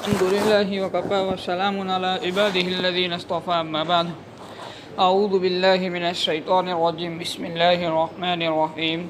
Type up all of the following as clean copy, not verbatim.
अल्हम्दुलिल्लाहि वकफ़ा वस्सलामुन अला इबादिहिल्लज़ीना इस्तफ़ा अम्मा बाद अऊज़ु बिल्लाहि मिनश शैतानिर रजीम बिस्मिल्लाहिर रहमानिर रहीम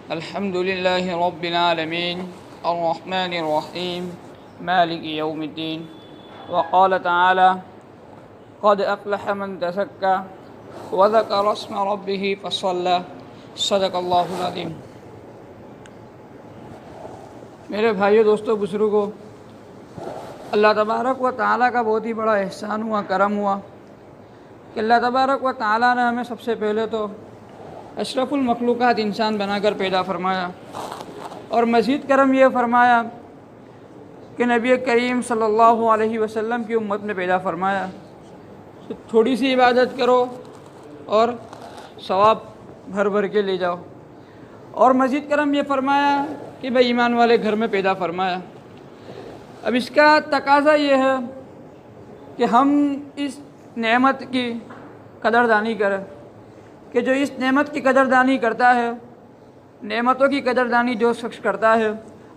अल्हम्दुलिल्लाहि रब्बिल आलमीन अर्रहमानिर रहीम मालिकि यौमिद्दीन व क़ाल तआला क़द अफ़लह मन तज़क्का व ज़करा अस्म रब्बिहि फ़सल्ला सदक़ल्लाहुल अज़ीम। मेरे भाइयों, दोस्तों, बुज़ुर्गों, अल्लाह तबारक व तआला का बहुत ही बड़ा एहसान हुआ, करम हुआ कि अल्लाह तबारक व तआला ने हमें सबसे पहले तो अशरफुल मखलूक़ात इंसान बनाकर पैदा फरमाया और मज़ीद करम यह फरमाया कि नबी करीम सल्लल्लाहु अलैहि वसल्लम की उम्मत में पैदा फरमाया। तो थोड़ी सी इबादत करो और सवाब भर भर के ले जाओ। और मज़ीद करम यह फरमाया कि भाई ईमान वाले घर में पैदा फरमाया। अब इसका तकाज़ा ये है कि हम इस नेमत की कदरदानी करें कि जो इस नेमत की कदरदानी करता है, नेमतों की कदरदानी जो शख्स करता है,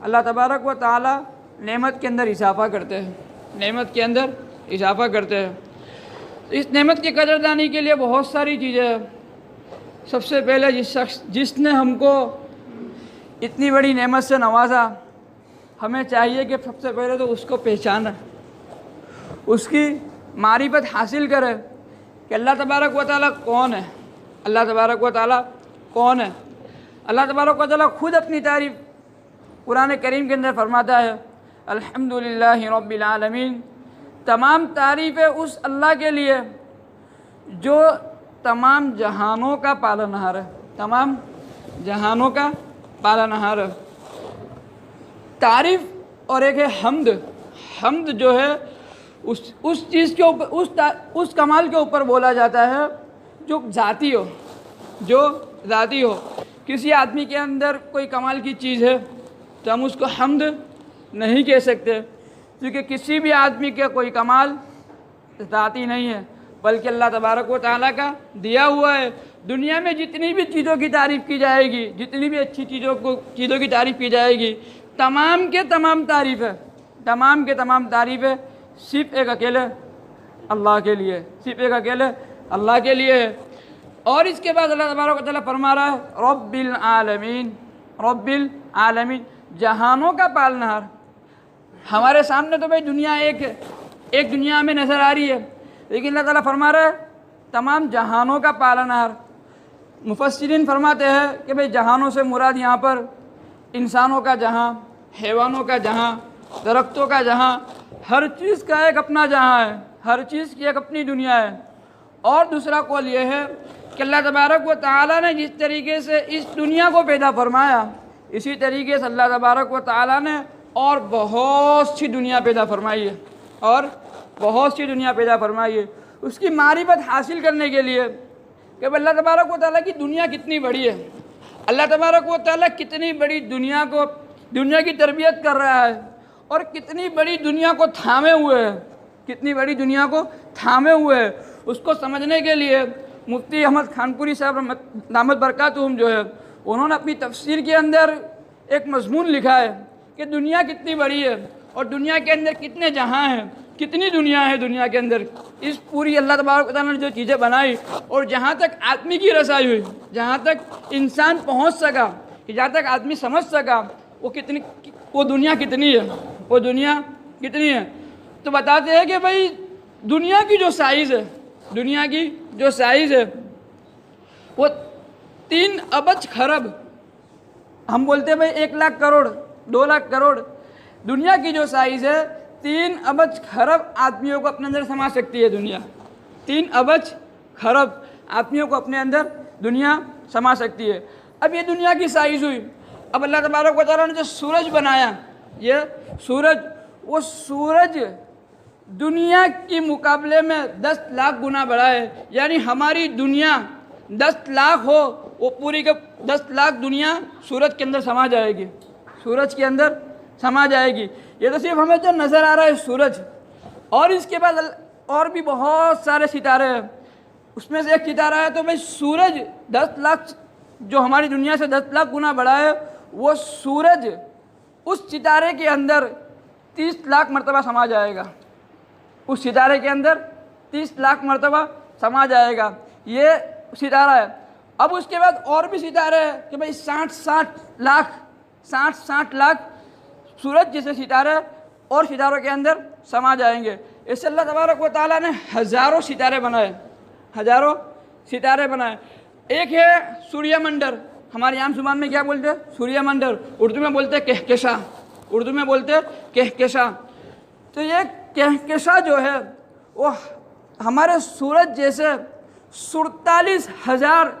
अल्लाह तबारक व तआला नेमत के अंदर इजाफ़ा करते हैं, नेमत के अंदर इजाफ़ा करते हैं। इस नेमत की कदरदानी के लिए बहुत सारी चीज़ें हैं। सबसे पहले जिस शख्स जिसने हमको इतनी बड़ी नेमत से नवाजा, हमें चाहिए कि सबसे पहले तो उसको पहचानें, उसकी मारिफत हासिल करें कि अल्लाह तबारक व तआला कौन है, अल्लाह तबारक व तआला कौन है। अल्लाह तबारक व तआला खुद अपनी तारीफ़ कुरान करीम के अंदर फरमाता है, अल्हम्दुलिल्लाहि रब्बिल आलमीन। तमाम तारीफ़ें उस अल्लाह के लिए जो तमाम जहानों का पालनहार है, तमाम जहानों का पालनहार है। तारीफ़ और एक है हम्द। हम्द जो है उस चीज़ के ऊपर, उस कमाल के ऊपर बोला जाता है जो ज़ाती हो, जो ज़ाती हो। किसी आदमी के अंदर कोई कमाल की चीज़ है तो हम उसको हम्द नहीं कह सकते, क्योंकि किसी भी आदमी का कोई कमाल ज़ाती नहीं है, बल्कि अल्लाह तबारक व तआला का दिया हुआ है। दुनिया में जितनी भी चीज़ों की तारीफ़ की जाएगी, जितनी भी अच्छी चीज़ों की तारीफ़ की जाएगी, तमाम के तमाम तारीफ़ है, तमाम के तमाम तारीफ़ है सिर्फ़ एक अकेले अल्लाह के लिए, सिर्फ़ एक अकेले अल्लाह के लिए है। और इसके बाद अल्लाह तबारक व तआला फरमा रहा है रब्बिल आलमीन, रब्बिल आलमीन, जहानों का पालनहार। हमारे सामने तो भाई दुनिया एक दुनिया में नज़र आ रही है, लेकिन अल्लाह ताला फरमा रहा है तमाम जहानों का पालनहार। मुफस्सिरीन फरमाते हैं कि भाई जहानों से मुराद यहाँ पर इंसानों का जहाँ, हैवानों का जहाँ, दरख्तों का जहाँ, हर चीज़ का एक अपना जहाँ है, हर चीज़ की एक अपनी दुनिया है। और दूसरा कौल ये है कि अल्लाह तबारक व तआला ने जिस तरीके से इस दुनिया को पैदा फरमाया, इसी तरीके से अल्लाह तबारक व तआला ने और बहुत सी दुनिया पैदा फरमाई है, और बहुत सी दुनिया पैदा फरमाई है उसकी मारिफत हासिल करने के लिए कि अल्लाह तबारक व तआला की दुनिया कितनी बड़ी है। अल्लाह तबारक व तआला कितनी बड़ी दुनिया की तरबियत कर रहा है और कितनी बड़ी दुनिया को थामे हुए है, कितनी बड़ी दुनिया को थामे हुए है। उसको समझने के लिए मुफ्ती अहमद खानपुरी साहब दामद बरकातुहुम जो है, उन्होंने अपनी तफसीर के अंदर एक मजमून लिखा है कि दुनिया कितनी बड़ी है और दुनिया के अंदर कितने जहाँ हैं, कितनी दुनिया है दुनिया के अंदर। इस पूरी अल्लाह तबारक व तआला ने जो चीज़ें बनाई और जहाँ तक आदमी की रसाई हुई, जहाँ तक इंसान पहुँच सका, कि जहाँ तक आदमी समझ सका वो दुनिया कितनी है, वो दुनिया कितनी है। तो बताते हैं कि भाई दुनिया की जो साइज़ है, दुनिया की जो साइज़ है वो 3 अरब खरब, हम बोलते हैं भाई 1 लाख करोड़, 2 लाख करोड़। दुनिया की जो साइज़ है 3 अरब खरब आदमियों को अपने अंदर समा सकती है दुनिया। 3 अरब खरब आदमियों को अपने अंदर दुनिया समा सकती है। अब ये दुनिया की साइज़ हुई। अब अल्लाह तबारक व तआला ने जो सूरज बनाया, ये सूरज, वो सूरज दुनिया के मुकाबले में 10 लाख गुना बड़ा है। यानी हमारी दुनिया 10 लाख हो, वो पूरी का 10 लाख दुनिया सूरज के अंदर समा जाएगी, सूरज के अंदर समा जाएगी। ये तो सिर्फ हमें जो नज़र आ रहा है सूरज, और इसके बाद और भी बहुत सारे सितारे हैं। उसमें से एक सितारा है तो भाई सूरज 10 लाख, जो हमारी दुनिया से 10 लाख गुना बड़ा है, वो सूरज उस सितारे के अंदर 30 लाख मरतबा समा जाएगा। उस सितारे के अंदर 30 लाख मरतबा समा जाएगा, ये सितारा है। अब उसके बाद और भी सितारे हैं कि भाई 60 लाख सूरज जैसे सितारे और सितारों के अंदर समा जाएंगे। इससे अल्लाह तबारक व तआला ने हज़ारों सितारे बनाए, हज़ारों सितारे बनाए। एक है सूर्यमंडल, हमारे यहाँ जुबान में क्या बोलते हैं? सूर्यमंडल। उर्दू में बोलते हैं कहकशा, उर्दू में बोलते हैं कहकशा। तो ये कहकशा जो है वो हमारे सूरज जैसे 47,000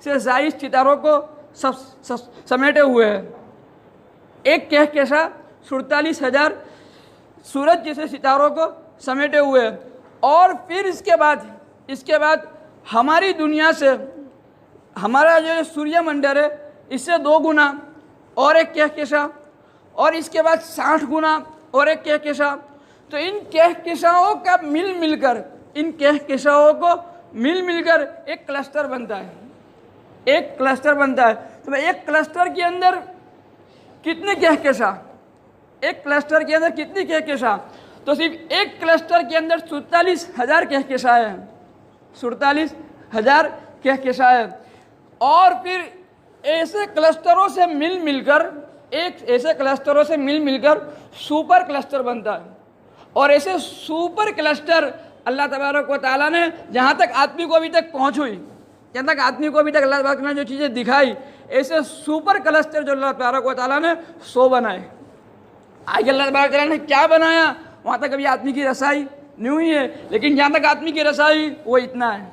से ज़ायद सितारों को समेटे हुए है। एक कहकशा 47,000 सूरज जैसे सितारों को समेटे हुए है। और फिर इसके बाद हमारी दुनिया से हमारा जो सूर्यमंडल है इससे 2 गुना और एक कहकशा, और इसके बाद 60 गुना और एक कहकशा। तो इन कहकशाओं का इन कहकशाओं को मिलकर एक क्लस्टर बनता है, एक क्लस्टर बनता है। तो एक क्लस्टर के अंदर कितने कहकशा, एक क्लस्टर के अंदर कितनी कहकशा? तो सिर्फ एक क्लस्टर के अंदर 47,000 कहकशा है, 47,000 कहकशा है। और फिर ऐसे क्लस्टरों से मिलकर सुपर क्लस्टर बनता है। और ऐसे सुपर क्लस्टर अल्लाह तबारक व तआला ने जहाँ तक आदमी को अभी तक पहुँच हुई, जहाँ तक आदमी को अभी तक अल्लाह तबारक ने जो चीज़ें दिखाई, ऐसे सुपर क्लस्टर जो अल्लाह तबारक व तआला ने 100 बनाए। आगे अल्लाह तबारक व तआला ने क्या बनाया वहाँ तक अभी आदमी की रसाई नहीं हुई है, लेकिन जहाँ तक आदमी की रसाई वो इतना है।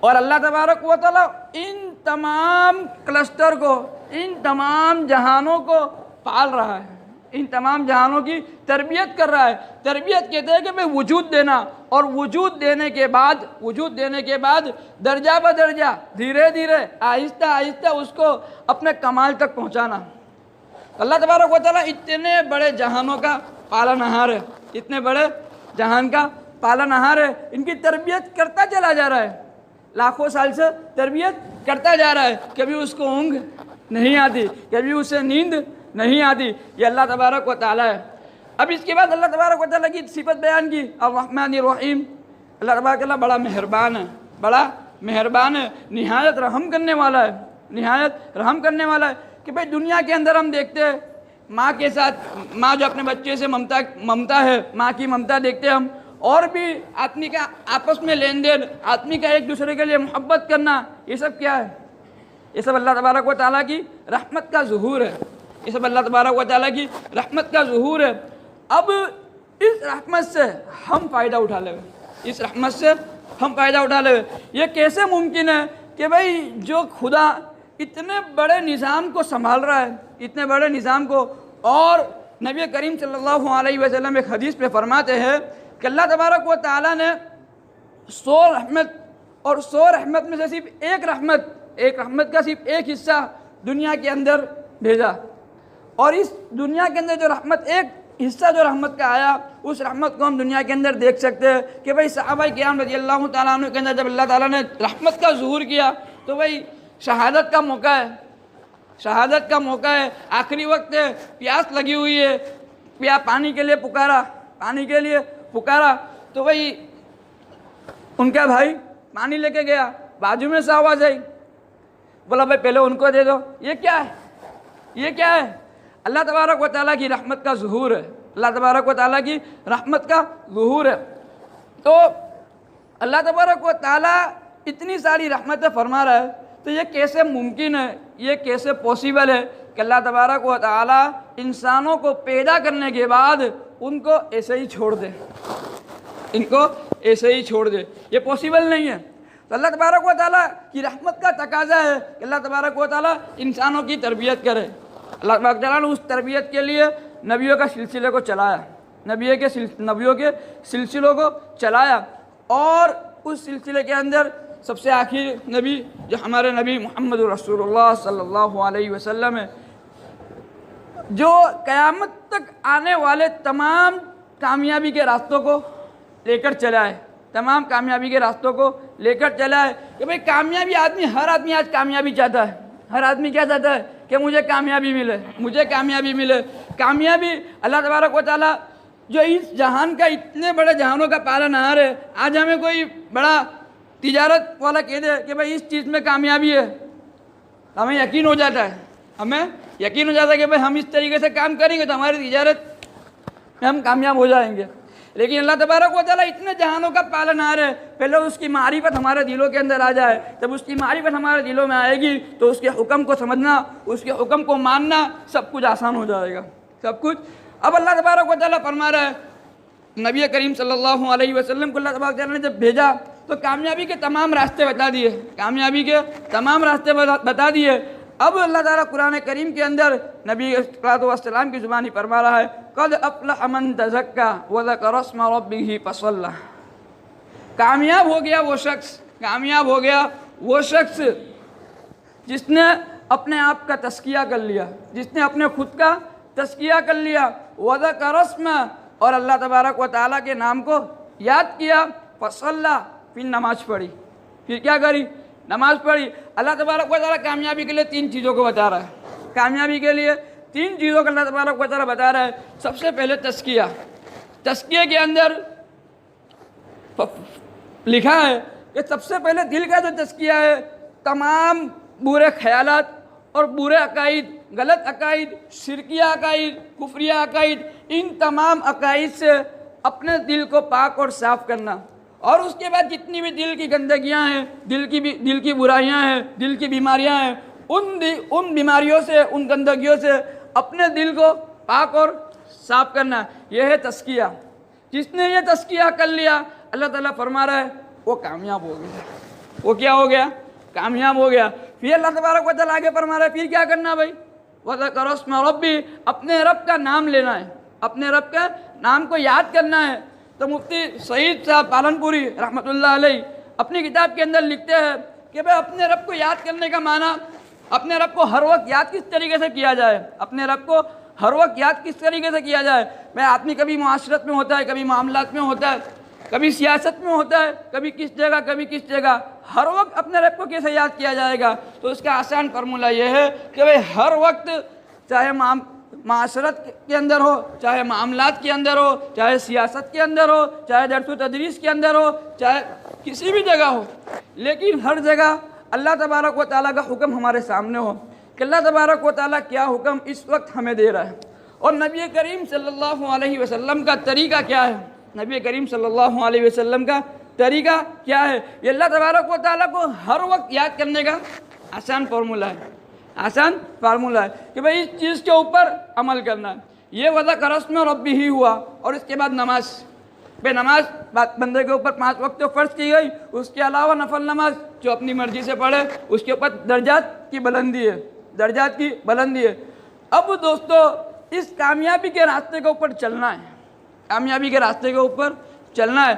और अल्लाह तबारक व तआला इन तमाम क्लस्टर को, इन तमाम जहानों को पाल रहा है, इन तमाम जहानों की तरबियत कर रहा है। तरबियत कहते हैं कि भाई वजूद देना, और वजूद देने के बाद दर्जा ब दर्जा, धीरे धीरे, आहिस्ता आहिस्ता उसको अपने कमाल तक पहुंचाना। अल्लाह तबारक व तआला इतने बड़े जहानों का पालनहार है, इतने बड़े जहान का पालनहार है। इनकी तरबियत करता चला जा रहा है, लाखों साल से तरबियत करता जा रहा है। कभी उसको ऊँघ नहीं आती, कभी उसे नींद नहीं आती। ये अल्लाह तबारक व तआला है। अब इसके बाद अल्लाह तबारक व तआला की सिफत बयान की, अर्रहमानिर रहीम। अल्लाह तबारक व तआला बड़ा मेहरबान है, निहायत रहम करने वाला है, निहायत रहम करने वाला है। कि भाई दुनिया के अंदर हम देखते हैं माँ के साथ, माँ जो अपने बच्चे से ममता है, माँ की ममता देखते हैं हम। और भी आदमी का आपस में लेन देन, आदमी का एक दूसरे के लिए मोहब्बत करना, ये सब क्या है? ये सब अल्लाह तबारक व तआला की रहमत का ज़ुहूर है, ये सब अल्लाह तबारक व तआला की रहमत का ज़ुहूर है। अब इस रहमत से हम फ़ायदा उठा ले, इस रहमत से हम फ़ायदा उठा ले। ये कैसे मुमकिन है कि भाई जो खुदा इतने बड़े निज़ाम को संभाल रहा है, इतने बड़े निज़ाम को, और नबी करीम सल्लल्लाहु अलैहि वसल्लम एक हदीस में फरमाते हैं कि अल्लाह तबारक व तआला ने 100 रहमत, और 100 रहमत में से सिर्फ एक रहमत का सिर्फ एक हिस्सा दुनिया के अंदर भेजा। और इस दुनिया के अंदर जो रहमत, एक हिस्सा जो रहमत का आया, उस रहमत को हम दुनिया के अंदर देख सकते हैं कि भाई सहाबा किराम रज़ियल्लाहु तआला अन्हु के अंदर जब अल्लाह ताला ने रहमत का ज़ुहूर किया तो भाई शहादत का मौका है, शहादत का मौका है, आखिरी वक्त है, प्यास लगी हुई है, पानी के लिए पुकारा, तो भाई उनका भाई पानी लेके गया, बाजू में से आवाज़ आई, बोला भाई पहले उनको दे दो। ये क्या है? अल्लाह तबारक व तआला की रहमत का ज़ुहूर है, अल्लाह तबारक व तआला की रहमत का ज़ुहूर है। तो अल्लाह तबारक व तआला इतनी सारी रहमतें फरमा रहा है, तो ये कैसे मुमकिन है, ये कैसे पॉसिबल है कि अल्लाह तबारक व तआला इंसानों को पैदा करने के बाद उनको ऐसे ही छोड़ दे, इनको ऐसे ही छोड़ दे? ये पॉसिबल नहीं है। तो अल्लाह तबारक व तआला की रहमत का तकाजा है कि अल्लाह तबारक व तआला इंसानों की तरबियत करे। अल्लाह तबारक व तआला ने उस तरबियत के लिए नबियों का सिलसिले को चलाया, नबियों के सिलसिलों को चलाया। और उस सिलसिले के अंदर सबसे आखिर नबी जो हमारे नबी मोहम्मद रसूलुल्लाह सल्लल्लाहु अलैहि वसल्लम है, जो क़यामत तक आने वाले तमाम कामयाबी के रास्तों को लेकर चला है, तमाम कामयाबी के रास्तों को लेकर चला है। कि भाई कामयाबी हर आदमी आज कामयाबी चाहता है, हर आदमी क्या चाहता है? कि मुझे कामयाबी मिले, मुझे कामयाबी मिले। कामयाबी अल्लाह तबारक व तआला जो इस जहान का, इतने बड़े जहानों का पालनहार है, आज हमें कोई बड़ा तिजारत वाला कह दे कि भाई इस चीज़ में कामयाबी है, तो हमें यकीन हो जाता है, हमें यकीन हो जाता है कि भाई हम इस तरीके से काम करेंगे तो हमारी तिजारत में हम कामयाब हो जाएंगे। लेकिन अल्लाह तबारक व तआला इतने जहानों का पालनहार है, पहले उसकी मारिफत हमारे दिलों के अंदर आ जाए। जब उसकी मारिफत हमारे दिलों में आएगी तो उसके हुक्म को समझना, उसके हुक्म को मानना सब कुछ आसान हो जाएगा, सब कुछ। अब अल्लाह तबारक व तआला फरमा रहा है, नबी करीम सल्लल्लाहु अलैहि वसल्लम को अल्लाह तबारक व तआला ने जब भेजा तो कामयाबी के तमाम रास्ते बता दिए, कामयाबी के तमाम रास्ते बता दिए। अब अल्लाह ताला कुरान करीम के अंदर नबी सल्लल्लाहु की ज़ुबानी फरमा रहा है, क़द अफ़लह मन तज़क्का व ज़करा अस्म रब्बिही फ़सल्ला। कामयाब हो गया वो शख्स, कामयाब हो गया वो शख्स जिसने अपने आप का तस्किया कर लिया, जिसने अपने खुद का तस्किया कर लिया। व ज़करा अस्म, और अल्लाह तबारक व तआला के नाम को याद किया। फ़सल्ला, फिर नमाज पढ़ी, फिर क्या करी, नमाज पढ़ी। अल्लाह तबारक व तआला कामयाबी के लिए तीन चीज़ों को बता रहा है, कामयाबी के लिए तीन चीज़ों को अल्लाह तबारक व तआला बता रहा है। सबसे पहले तस्किया, तस्किया के अंदर लिखा है कि सबसे पहले दिल का जो तस्किया है, तमाम बुरे ख्यालात और बुरे अकाइद, गलत अकाइद, शिरकिया अकाइद, कुफरिया अकाइद, इन तमाम अकाइद से अपने दिल को पाक और साफ़ करना। और उसके बाद जितनी भी दिल की गंदगियां हैं, दिल की बुराइयां हैं, दिल की बीमारियां हैं, उन बीमारियों से, उन गंदगियों से अपने दिल को पाक और साफ करना, यह है तस्किया। जिसने ये तस्किया कर लिया, अल्लाह ताला फरमा रहा है वो कामयाब हो गया। वो क्या हो गया, कामयाब हो गया। फिर अल्लाह तबारक व तआला आगे फरमा रहा है, फिर क्या करना भाई, वज़करा अस्म रब्बी, अपने रब का नाम लेना है, अपने रब का नाम को याद करना है। तो मुफ्ती सईद साहब पालनपुरी रहमतुल्लाह अलैह अपनी किताब के अंदर लिखते हैं कि भाई अपने रब को याद करने का माना, अपने रब को हर वक्त याद किस तरीके से किया जाए, अपने रब को हर वक्त याद किस तरीके से किया जाए। भाई आदमी कभी मुआशरत में होता है, कभी मामलात में होता है, कभी सियासत में होता है, कभी किस जगह कभी किस जगह, हर वक्त अपने रब को कैसे याद किया जाएगा। तो उसका आसान फार्मूला यह है कि भाई हर वक्त, चाहे माशरत के अंदर हो, चाहे मामलात के अंदर हो, चाहे सियासत के अंदर हो, चाहे दर्स व तदरीस के अंदर हो, चाहे किसी भी जगह हो, लेकिन हर जगह अल्लाह तबारक व तआला का हुक्म हमारे सामने हो कि अल्लाह तबारक व तआला क्या हुक्म इस वक्त हमें दे रहा है और नबी करीम सल्लल्लाहु अलैहि वसल्लम का तरीका क्या है, नबी करीम सल्लल्लाहु अलैहि वसल्लम का तरीका क्या है। ये अल्लाह तबारक व तआला को हर वक्त याद करने का आसान फार्मूला है, आसान फार्मूला है कि भाई इस चीज़ के ऊपर अमल करना है। ये वज़करा अस्म रब्बिही हुआ। और इसके बाद नमाज, भाई नमाज बंदे के ऊपर 5 वक्त तो फ़र्ज़ की गई, उसके अलावा नफल नमाज जो अपनी मर्ज़ी से पढ़े, उसके ऊपर दर्जात की बुलंदी है, दर्जात की बुलंदी है। अब दोस्तों इस कामयाबी के रास्ते के ऊपर चलना है, कामयाबी के रास्ते के ऊपर चलना है,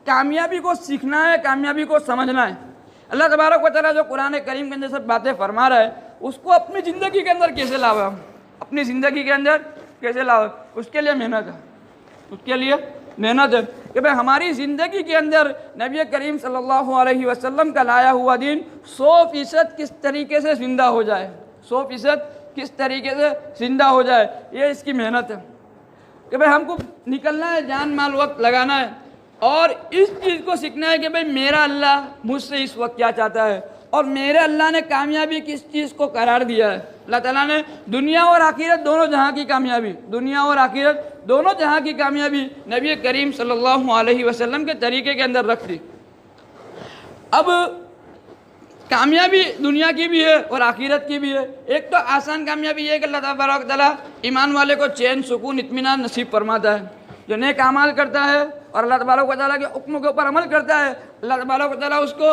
कामयाबी को सीखना है, कामयाबी को समझना है। अल्लाह तबारक व तआला जो कुरान करीम के अंदर सब बातें फरमा रहा है, उसको अपनी ज़िंदगी के अंदर कैसे लावा, अपनी ज़िंदगी के अंदर कैसे लावा, उसके लिए मेहनत है, उसके लिए मेहनत है कि भाई हमारी ज़िंदगी के अंदर नबी करीम सल्लल्लाहु अलैहि वसल्लम का लाया हुआ दीन 100% किस तरीके से ज़िंदा हो जाए, 100% किस तरीके से ज़िंदा हो जाए, ये इसकी मेहनत है कि भाई हमको निकलना है, जान माल वक्त लगाना है और इस चीज़ को सीखना है कि भाई मेरा अल्लाह मुझसे इस वक्त क्या चाहता है और मेरे अल्लाह ने कामयाबी किस चीज़ को करार दिया है। अल्लाह ताला ने दुनिया और आखिरत दोनों जहां की कामयाबी, दुनिया और आखिरत दोनों जहां की कामयाबी नबी करीम सल्लल्लाहु अलैहि वसल्लम के तरीके के अंदर रख दी। अब कामयाबी दुनिया की भी है और आखिरत की भी है। एक तो आसान कामयाबी ये कि अल्लाह तबारक व तआला ईमान वाले को चैन, सुकून, इत्मीनान नसीब फरमाता है। जो नेक अमाल करता है और अल्लाह तबारक व तआला के हुक्म के ऊपर अमल करता है, अल्लाह तबारक व तआला उसको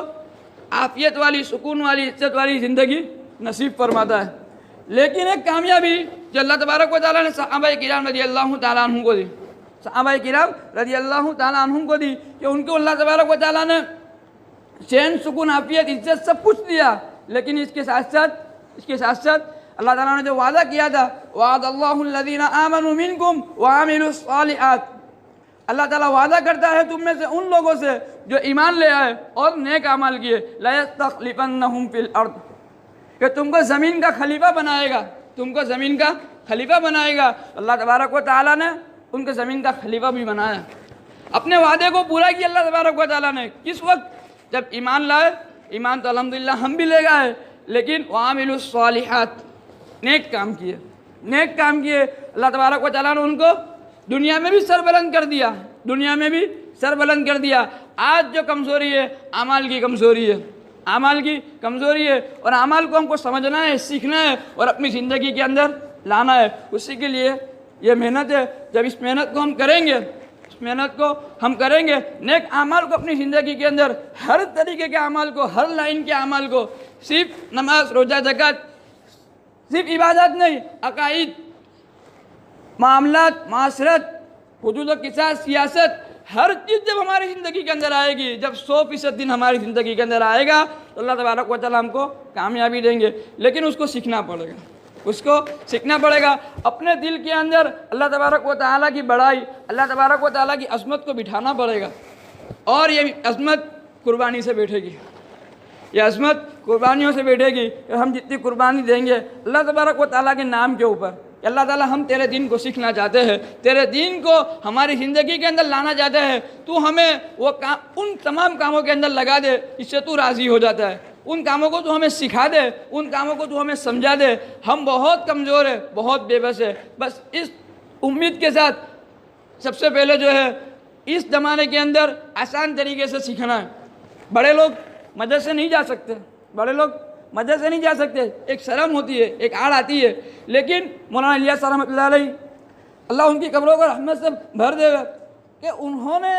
आफियत वाली, सुकून वाली, इज्जत वाली ज़िंदगी नसीब फरमाता है। लेकिन एक कामयाबी जो अल्लाह तबारक व तआला ने सहाबा किराम रज़ियल्लाहु तआला अन्हुम को दी, सहाबा किराम रज़ियल्लाहु तआला अन्हुम को दी कि उनको अल्लाह तबारक व तआला ने चैन, सुकून, आफियत, इज्जत सब कुछ दिया। लेकिन इसके साथ साथ अल्लाह ताला ने जो वादा किया था, वअदल्लाहु अल्लज़ीना आमनू मिनकुम व अमिलुस सालिहात, अल्लाह ताला वादा करता है तुम में से उन लोगों से जो ईमान ले आए और नेक अमल किए, ला यस्तखलिफन्नहुम फिल अर्द, कि तुमको ज़मीन का खलीफा बनाएगा, तुमको ज़मीन का खलीफा बनाएगा। अल्लाह तबारक व तआला ने उनको ज़मीन का खलीफा भी बनाया, अपने वादे को पूरा किया अल्लाह तबारक व तआला ने। किस वक्त? जब ईमान लाए। ईमान तो अल्हम्दुलिल्लाह हम भी ले गए, लेकिन वामिलुस सालिहात, नेक काम किए, नेक काम किए। अल्लाह तबारक व तआला ने उनको दुनिया में भी सरबुलंद कर दिया, दुनिया में भी सरबुलंद कर दिया। आज जो कमज़ोरी है अमाल की कमज़ोरी है, अमाल की कमज़ोरी है, और अमाल को हमको समझना है, सीखना है और अपनी ज़िंदगी के अंदर लाना है। उसी के लिए ये मेहनत है। जब इस मेहनत को हम करेंगे, इस मेहनत को हम करेंगे, नेक अमाल को अपनी ज़िंदगी के अंदर, हर तरीके के अमाल को, हर लाइन के अमाल को, सिर्फ नमाज, रोज़ा, ज़कात, सिर्फ इबादत नहीं, अकाईद, मामलात, माशरत, हुदूद व किसास, सियासत, हर चीज़ जब हमारी ज़िंदगी के अंदर आएगी, जब 100% दिन हमारी ज़िंदगी के अंदर आएगा, तो अल्लाह तबारक व तआला हमको कामयाबी देंगे। लेकिन उसको सीखना पड़ेगा, उसको सीखना पड़ेगा। अपने दिल के अंदर अल्लाह तबारक व तआला की बड़ाई, अल्लाह तबारक व तआला की अज़मत को बिठाना पड़ेगा, और ये अज़मत कुर्बानी से बैठेगी, ये अज़मत कुर्बानियों से बैठेगी। हम जितनी कुर्बानी देंगे अल्लाह तबारक व तआला के नाम के ऊपर, अल्लाह ताला हम तेरे दीन को सीखना चाहते हैं, तेरे दीन को हमारी ज़िंदगी के अंदर लाना चाहते हैं, तू हमें वो काम, उन तमाम कामों के अंदर लगा दे इससे तू राज़ी हो जाता है। उन कामों को तू हमें सिखा दे, उन कामों को तू हमें समझा दे। हम बहुत कमज़ोर है, बहुत बेबस है। बस इस उम्मीद के साथ सबसे पहले जो है इस ज़माने के अंदर आसान तरीके से सीखना है। बड़े लोग मदद से नहीं जा सकते, बड़े लोग मदद से नहीं जा सकते, एक शर्म होती है, एक आड़ आती है। लेकिन मौलाना इलियास रहमतुल्लाह अलैह, अल्लाह उनकी कब्रों को रहमत से भर देगा, कि उन्होंने